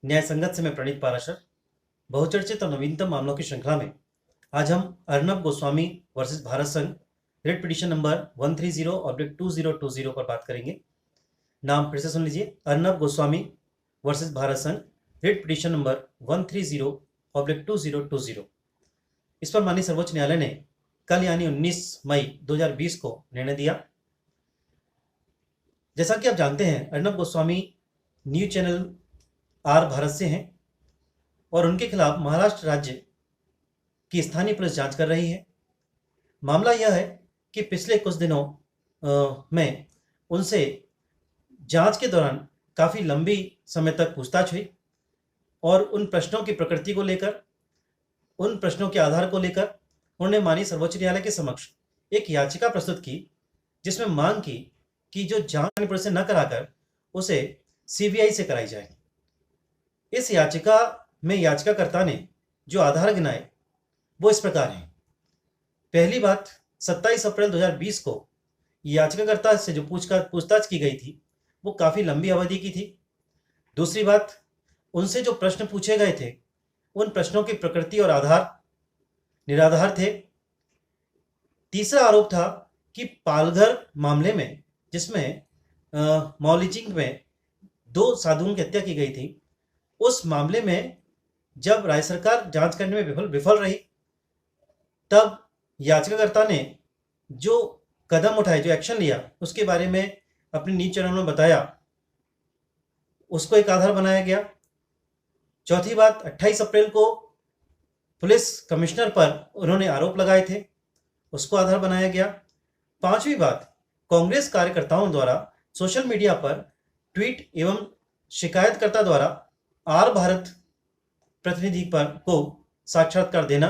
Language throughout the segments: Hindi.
न्याय संगत से मैं प्रणीत पाराशर। बहुचर्चित और नवीनतम मामलों की श्रृंखला में आज हम अर्नब गोस्वामी वर्सेस भारत संघ रिट पिटीशन नंबर 130/2020 पर बात करेंगे। नाम फिर से सुन लीजिए, अर्नब गोस्वामी वर्सेस भारत संघ रिट पिटीशन नंबर 130/2020। इस पर माननीय सर्वोच्च न्यायालय ने कल यानी 19 मई 2020 को निर्णय दिया। जैसा कि आप जानते हैं, Arnab Goswami news channel are Bharat से हैं और उनके खिलाफ महाराष्ट्र राज्य की स्थानीय पुलिस जांच कर रही है। मामला यह है कि पिछले कुछ दिनों में उनसे जांच के दौरान काफ़ी लंबी समय तक पूछताछ हुई और उन प्रश्नों की प्रकृति को लेकर, उन प्रश्नों के आधार को लेकर उन्होंने माननीय सर्वोच्च न्यायालय के समक्ष एक याचिका प्रस्तुत की, जिसमें मांग की कि जो जांच पुलिस से न कराकर उसे सीबीआई से कराई जाए। इस याचिका में याचिकाकर्ता ने जो आधार गिनाए वो इस प्रकार हैं। पहली बात, 27 अप्रैल 2020 को याचिकाकर्ता से जो पूछताछ की गई थी वो काफ़ी लंबी अवधि की थी। दूसरी बात, उनसे जो प्रश्न पूछे गए थे उन प्रश्नों की प्रकृति और आधार निराधार थे। तीसरा आरोप था कि पालघर मामले में, जिसमें मॉलिचिंग में 2 साधुओं की हत्या की गई थी, उस मामले में जब राज्य सरकार जांच करने में विफल रही, तब याचिकाकर्ता ने जो कदम उठाए, जो एक्शन लिया, उसके बारे में अपने न्यूज चैनल में बताया, उसको एक आधार बनाया गया। चौथी बात, 28 अप्रैल को पुलिस कमिश्नर पर उन्होंने आरोप लगाए थे, उसको आधार बनाया गया। पांचवी बात, कांग्रेस कार्यकर्ताओं द्वारा सोशल मीडिया पर ट्वीट एवं शिकायतकर्ता द्वारा आर भारत प्रतिनिधि पर को साक्षात्कार देना।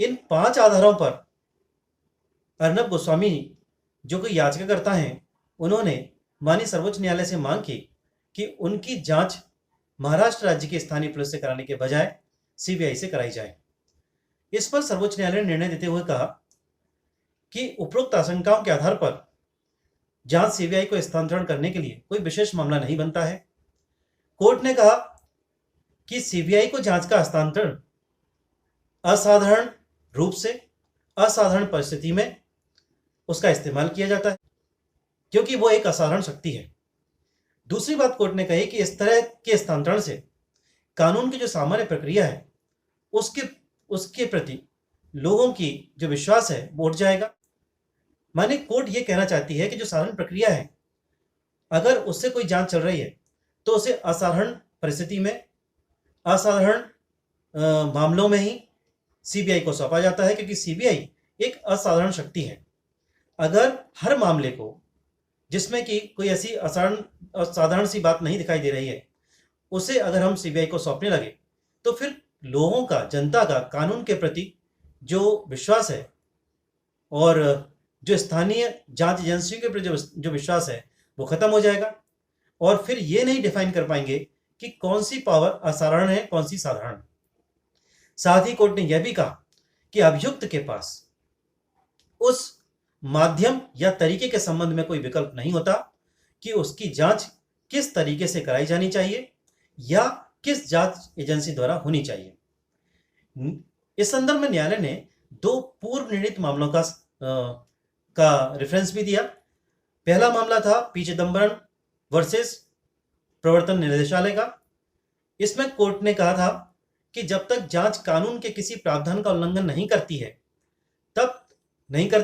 इन 5 आधारों पर अर्नब गोस्वामी, जो कि याचिकाकर्ता हैं, उन्होंने माननीय सर्वोच्च न्यायालय से मांग की कि उनकी जांच महाराष्ट्र राज्य की स्थानीय पुलिस से कराने के बजाय सीबीआई से कराई जाए। इस पर सर्वोच्च न्यायालय ने निर्णय देते हुए कहा कि उपरोक्त आशंकाओं के आधार पर जांच सीबीआई को स्थानांतरण करने के लिए कोई विशेष मामला नहीं बनता है। कोर्ट ने कहा कि सीबीआई को जांच का हस्तांतरण असाधारण रूप से, असाधारण परिस्थिति में उसका इस्तेमाल किया जाता है, क्योंकि वो एक असाधारण शक्ति है। दूसरी बात, कोर्ट ने कही कि इस तरह के हस्तांतरण से कानून की जो सामान्य प्रक्रिया है उसके प्रति लोगों की जो विश्वास है वो उठ जाएगा। माने कोर्ट ये कहना चाहती है कि जो साधारण प्रक्रिया है, अगर उससे कोई जांच चल रही है तो उसे असाधारण परिस्थिति में, असाधारण मामलों में ही सीबीआई को सौंपा जाता है, क्योंकि सीबीआई एक असाधारण शक्ति है। अगर हर मामले को, जिसमें कि कोई ऐसी असाधारण सी बात नहीं दिखाई दे रही है, उसे अगर हम सीबीआई को सौंपने लगे तो फिर लोगों का, जनता का कानून के प्रति जो विश्वास है और जो स्थानीय जांच एजेंसियों के प्रति जो विश्वास है वो खत्म हो जाएगा और फिर ये नहीं डिफाइन कर पाएंगे कि कौन सी पावर असाधारण है, कौन सी साधारण। साथ ही कोर्ट ने यह भी कहा कि अभियुक्त के पास उस माध्यम या तरीके के संबंध में कोई विकल्प नहीं होता कि उसकी जांच किस तरीके से कराई जानी चाहिए या किस जांच एजेंसी द्वारा होनी चाहिए। इस संदर्भ में न्यायालय ने 2 पूर्व निर्णीत मामलों का रेफरेंस भी दिया। पहला मामला था पी चिदम्बरम वर्सेस प्रवर्तन निदेशालय का। इसमें कोर्ट ने कहा था कि जब तक जांच कानून के किसी प्रावधान का उल्लंघन नहीं करती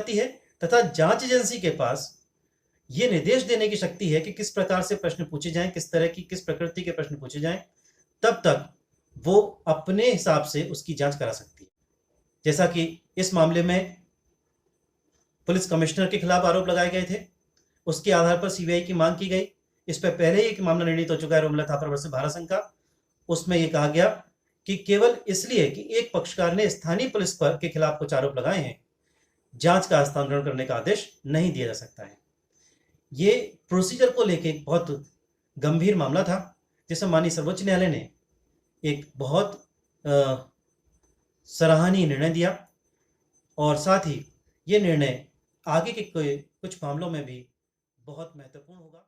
है तथा जांच एजेंसी के पास ये निर्देश देने की शक्ति है कि किस प्रकार से प्रश्न पूछे जाएं, किस तरह की, किस प्रकृति के प्रश्न पूछे जाएं, तब तक वो अपने हिसाब से उसकी जांच करा सकती है। जैसा कि इस मामले में पुलिस कमिश्नर के खिलाफ आरोप लगाए गए थे, उसके आधार पर सीबीआई की मांग की गई। इस पर पहले ही एक मामला निर्णीत हो चुका है रोमिला थापर वर्सेस भारत संघ का। उसमें यह कहा गया कि केवल इसलिए कि एक पक्षकार ने स्थानीय पुलिस पर के खिलाफ कुछ आरोप लगाए हैं, जांच का हस्तांतरण करने का आदेश नहीं दिया जा सकता है। ये प्रोसीजर को लेकर एक बहुत गंभीर मामला था, जिसमें माननीय सर्वोच्च न्यायालय ने एक बहुत सराहनीय निर्णय दिया और साथ ही ये निर्णय आगे के कुछ मामलों में भी बहुत महत्वपूर्ण होगा।